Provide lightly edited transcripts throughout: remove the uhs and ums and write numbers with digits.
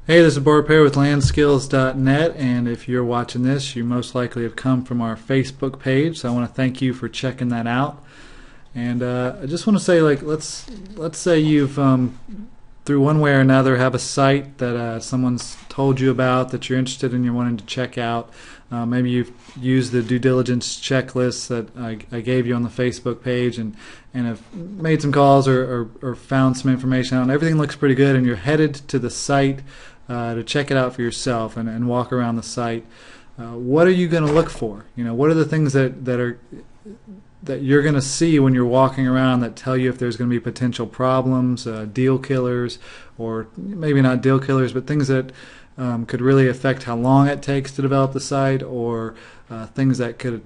Hey, this is Bart Pear with landskills.net, and if you're watching this, you most likely have come from our Facebook page, so I want to thank you for checking that out. And I just want to say, let's say you've through one way or another have a site that someone's told you about that you're interested in, you're wanting to check out. Maybe you've used the due diligence checklist that I gave you on the Facebook page and have made some calls or found some information out, and everything looks pretty good, and you're headed to the site to check it out for yourself and walk around the site. What are you going to look for? What are the things that you're going to see when you're walking around that tell you if there's going to be potential problems, deal killers, or maybe not deal killers, but things that could really affect how long it takes to develop the site, or things that could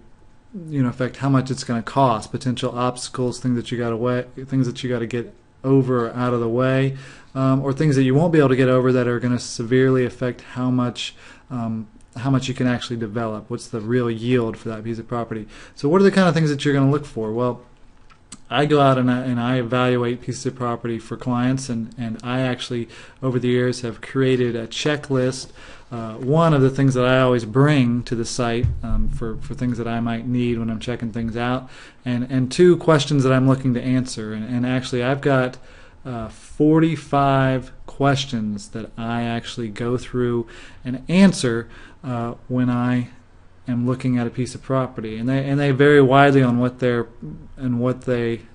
affect how much it's going to cost, potential obstacles, things that you got to get over or out of the way, or things that you won't be able to get over that are going to severely affect how much you can actually develop. What's the real yield for that piece of property? So what are the kind of things that you're going to look for? Well, I go out and I evaluate pieces of property for clients, and I actually over the years have created a checklist. One of the things that I always bring to the site for things that I might need when I'm checking things out, and two questions that I'm looking to answer. And actually I've got 45 questions that I actually go through and answer when I am looking at a piece of property, and they vary widely on what they look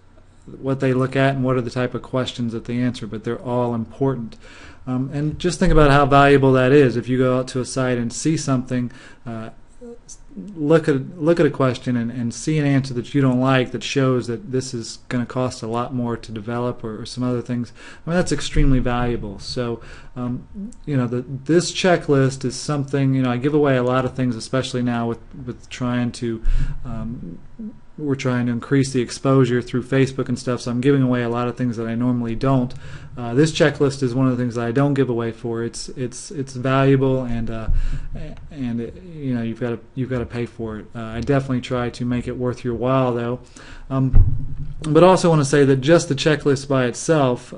at and what are the type of questions that they answer, but they're all important. And just think about how valuable that is. If you go out to a site and see something, look at a question and see an answer that you don't like that shows that this is going to cost a lot more to develop, or some other things. That's extremely valuable. So this checklist is something, I give away a lot of things, especially now with trying to we're trying to increase the exposure through Facebook and stuff, so I'm giving away a lot of things that I normally don't. This checklist is one of the things that I don't give away for. It's valuable, and you've got to pay for it. I definitely try to make it worth your while, though. But also want to say that just the checklist by itself,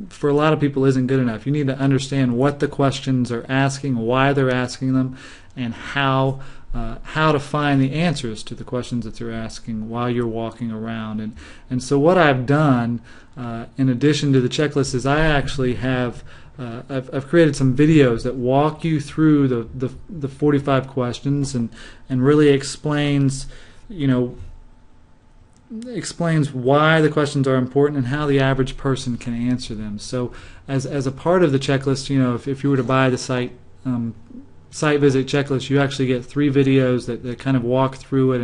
for a lot of people, isn't good enough. You need to understand what the questions are asking, why they're asking them, and how to find the answers to the questions that they're asking while you're walking around. And so what I've done, in addition to the checklist, is I actually have I've created some videos that walk you through the 45 questions and really explains why the questions are important and how the average person can answer them. So as a part of the checklist, if you were to buy the site visit checklist, you actually get 3 videos that kind of walk through it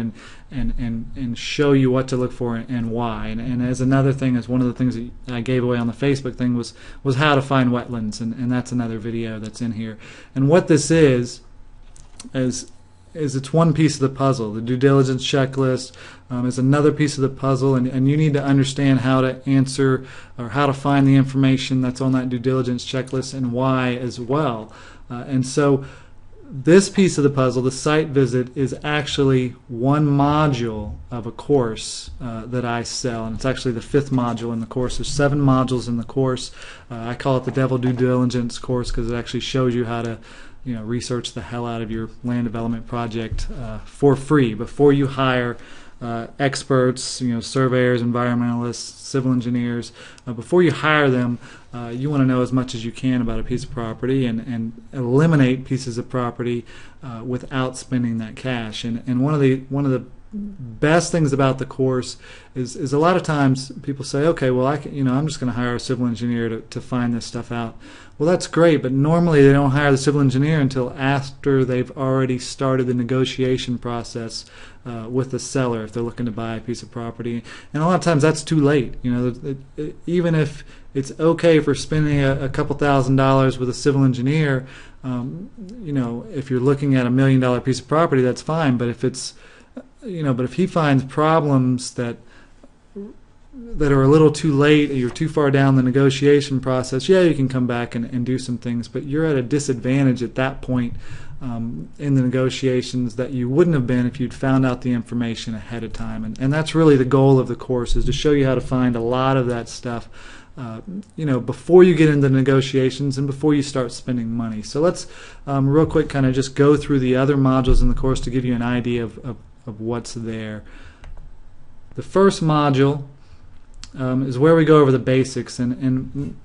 and show you what to look for and why. And as another thing, as one of the things that I gave away on the Facebook thing was how to find wetlands, and that's another video that's in here. And what this is it's one piece of the puzzle. The due diligence checklist is another piece of the puzzle, and you need to understand how to answer or how to find the information that's on that due diligence checklist and why as well. And so this piece of the puzzle, the site visit, is actually one module of a course that I sell, and it's actually the 5th module in the course. There's 7 modules in the course. I call it the Devil Due Diligence course because it actually shows you how to research the hell out of your land development project for free before you hire experts, surveyors, environmentalists, civil engineers. Before you hire them, you want to know as much as you can about a piece of property and eliminate pieces of property without spending that cash. And one of the best things about the course is a lot of times people say, okay, well, I'm just going to hire a civil engineer to find this stuff out. Well, that's great, but normally they don't hire the civil engineer until after they've already started the negotiation process with the seller if they're looking to buy a piece of property. And a lot of times that's too late. Even if it's okay for spending a couple $1,000s with a civil engineer, if you're looking at $1 million piece of property, that's fine. But if it's but if he finds problems that that are a little too late, you're too far down the negotiation process, yeah, you can come back and do some things, but you're at a disadvantage at that point in the negotiations that you wouldn't have been if you'd found out the information ahead of time. And that's really the goal of the course, is to show you how to find a lot of that stuff before you get into negotiations and before you start spending money. So let's real quick kind of just go through the other modules in the course to give you an idea of what's there. The first module is where we go over the basics, and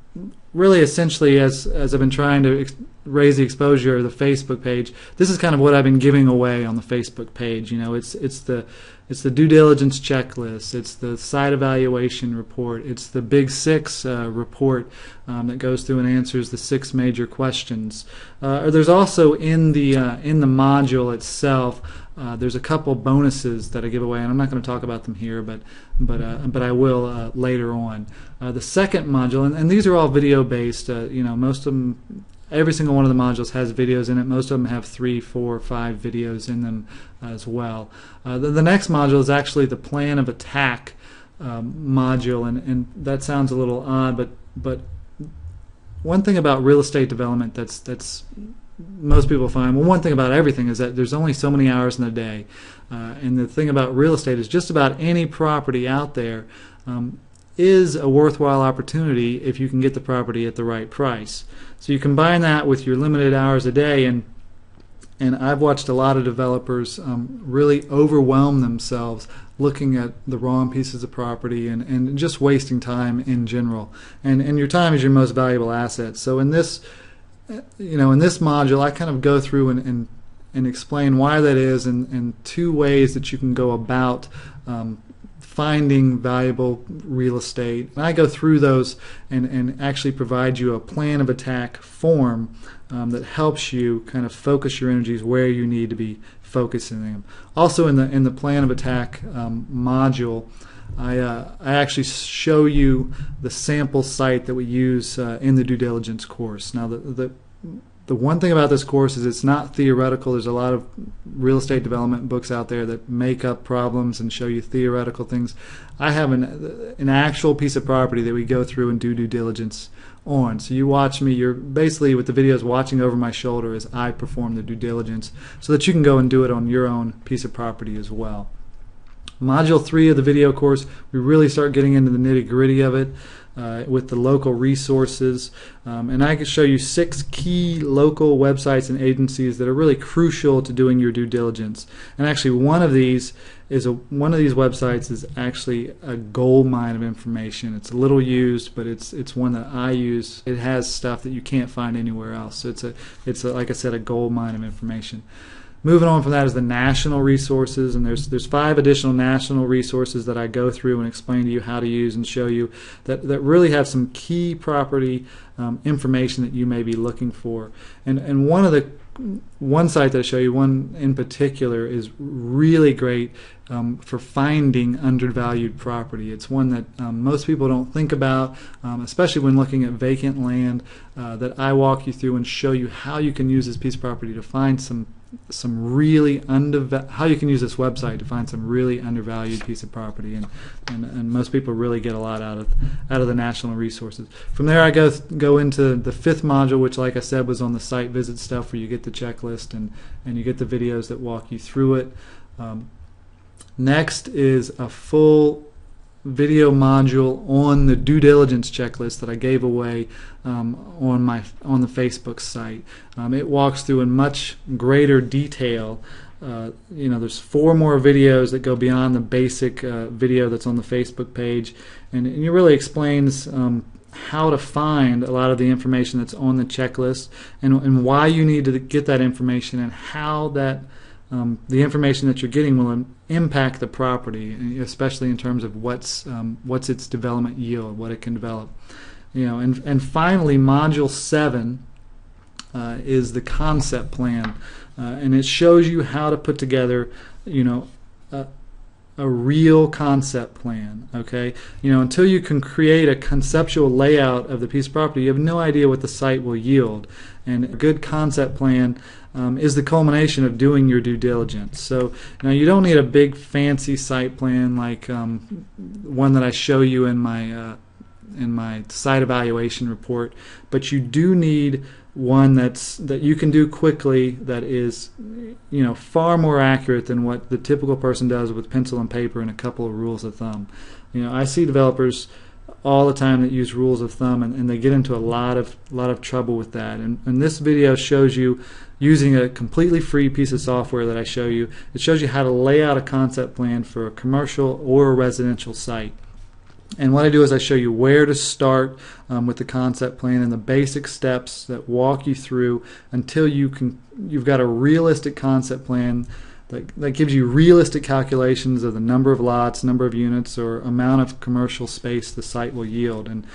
really essentially, as I've been trying to raise the exposure of the Facebook page, this is kind of what I've been giving away on the Facebook page. It's the due diligence checklist, it's the site evaluation report, it's the Big Six report that goes through and answers the 6 major questions. There's also in the module itself, there's a couple bonuses that I give away, and I'm not going to talk about them here, but I will later on. The second module, and these are all video based. Most of them, every single one of the modules has videos in it. Most of them have 3, 4, 5 videos in them as well. The next module is actually the plan of attack module, and that sounds a little odd, but one thing about real estate development that's most people find, well, one thing about everything is that there's only so many hours in a day, and the thing about real estate is just about any property out there is a worthwhile opportunity if you can get the property at the right price. So you combine that with your limited hours a day, and I've watched a lot of developers really overwhelm themselves looking at the wrong pieces of property and just wasting time in general. And your time is your most valuable asset. So in this module, I kind of go through and explain why that is, and 2 ways that you can go about finding valuable real estate. And I go through those and actually provide you a plan of attack form that helps you kind of focus your energies where you need to be focusing them. Also in the plan of attack module, I actually show you the sample site that we use in the due diligence course. Now the one thing about this course is it's not theoretical. There's a lot of real estate development books out there that make up problems and show you theoretical things. I have an actual piece of property that we go through and do due diligence on. So you watch me, you're basically with the videos watching over my shoulder as I perform the due diligence, so that you can go and do it on your own piece of property as well. Module 3 of the video course, we really start getting into the nitty-gritty of it with the local resources, and I can show you 6 key local websites and agencies that are really crucial to doing your due diligence. And actually one of these websites is actually a gold mine of information. It's a little used, but it's one that I use. It has stuff that you can't find anywhere else. So it's like I said, a gold mine of information. Moving on from that is the national resources, and there's 5 additional national resources that I go through and explain to you how to use and show you that really have some key property information that you may be looking for. And one site that I show you, one in particular, is really great for finding undervalued property. It's one that most people don't think about, especially when looking at vacant land, that I walk you through and show you how you can use this piece of property to find how you can use this website to find some really undervalued piece of property, and most people really get a lot out of the national resources. From there I go into the 5th module, which, like I said, was on the site visit stuff, where you get the checklist and you get the videos that walk you through it. Next is a full video module on the due diligence checklist that I gave away on the Facebook site. It walks through in much greater detail. There's 4 more videos that go beyond the basic video that's on the Facebook page, and it really explains how to find a lot of the information that's on the checklist, and why you need to get that information, and how that the information that you're getting will impact the property, especially in terms of what's its development yield, what it can develop. And finally, module 7 is the concept plan, and it shows you how to put together a real concept plan. Okay, until you can create a conceptual layout of the piece of property, you have no idea what the site will yield. And a good concept plan is the culmination of doing your due diligence. So you don't need a big fancy site plan like one that I show you in my site evaluation report, but you do need one that you can do quickly, that is far more accurate than what the typical person does with pencil and paper and a couple of rules of thumb. I see developers all the time that use rules of thumb, and they get into a lot of trouble with that. And this video shows you, using a completely free piece of software that I show you, it shows you how to lay out a concept plan for a commercial or a residential site. And what I do is I show you where to start with the concept plan and the basic steps that walk you through until you've got a realistic concept plan that gives you realistic calculations of the number of lots, number of units, or amount of commercial space the site will yield. And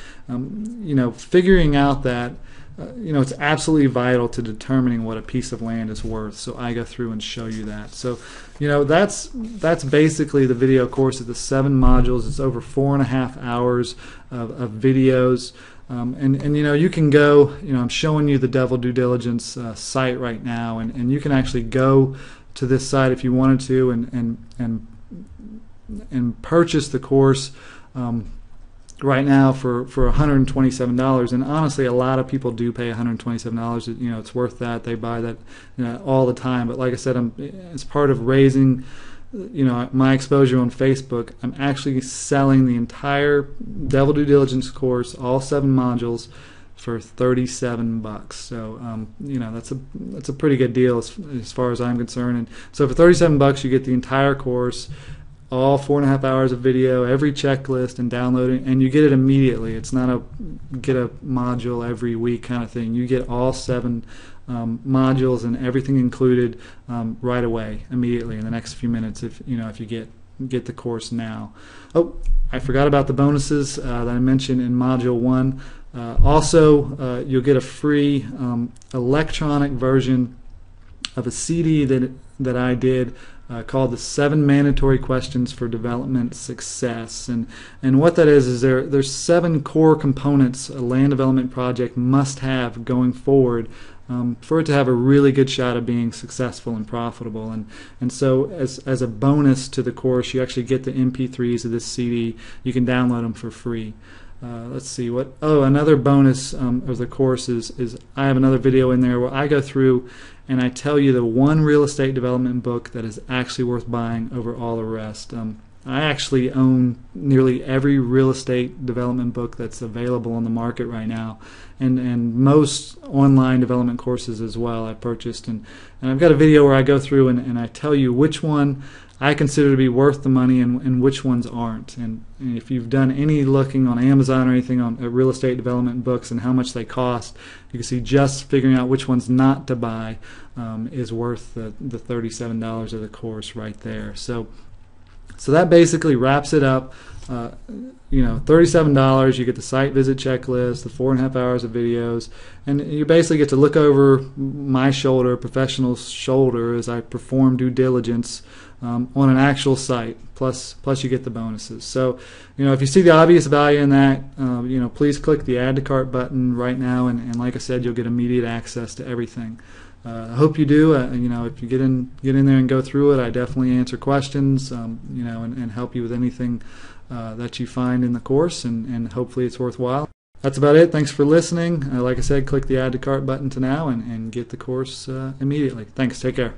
figuring out that it's absolutely vital to determining what a piece of land is worth. So I go through and show you that. So that's basically the video course. It's the 7 modules. It's over 4.5 hours of videos. And you can go, I'm showing you the Devil Due Diligence site right now, and you can actually go to this site if you wanted to and purchase the course right now for $127. And honestly, a lot of people do pay $127. It's worth that. They buy that all the time. But like I said, as part of raising my exposure on Facebook, I'm actually selling the entire Devil Due Diligence course, all 7 modules, for $37. So that's a pretty good deal as far as I'm concerned. And so for $37 you get the entire course, all 4.5 hours of video, every checklist, and downloading, and you get it immediately. It's not a get a module every week kind of thing. You get all 7 modules and everything included right away, immediately, in the next few minutes if you get the course now. Oh, I forgot about the bonuses that I mentioned in module 1. Also, you'll get a free electronic version of a CD that I did called the 7 Mandatory Questions for Development Success. And what that is there's 7 core components a land development project must have going forward for it to have a really good shot of being successful and profitable. And so as a bonus to the course, you actually get the MP3s of this CD. You can download them for free. Let's see another bonus of the course is I have another video in there where I go through and I tell you the one real estate development book that is actually worth buying over all the rest. I actually own nearly every real estate development book that's available on the market right now, and most online development courses as well I purchased. And I've got a video where I go through and I tell you which one I consider to be worth the money and which ones aren't. And if you've done any looking on Amazon or anything on real estate development books and how much they cost, you can see just figuring out which ones not to buy is worth the $37 of the course right there. So that basically wraps it up. $37, you get the site visit checklist, the 4.5 hours of videos, and you basically get to look over my shoulder, professional shoulder, as I perform due diligence on an actual site. Plus you get the bonuses. So if you see the obvious value in that, please click the add to cart button right now, and like I said, you'll get immediate access to everything. I hope you do. If you get in there and go through it, I definitely answer questions, and help you with anything that you find in the course, and hopefully it's worthwhile. That's about it. Thanks for listening. Like I said, click the add to cart button to now and get the course immediately. Thanks. Take care.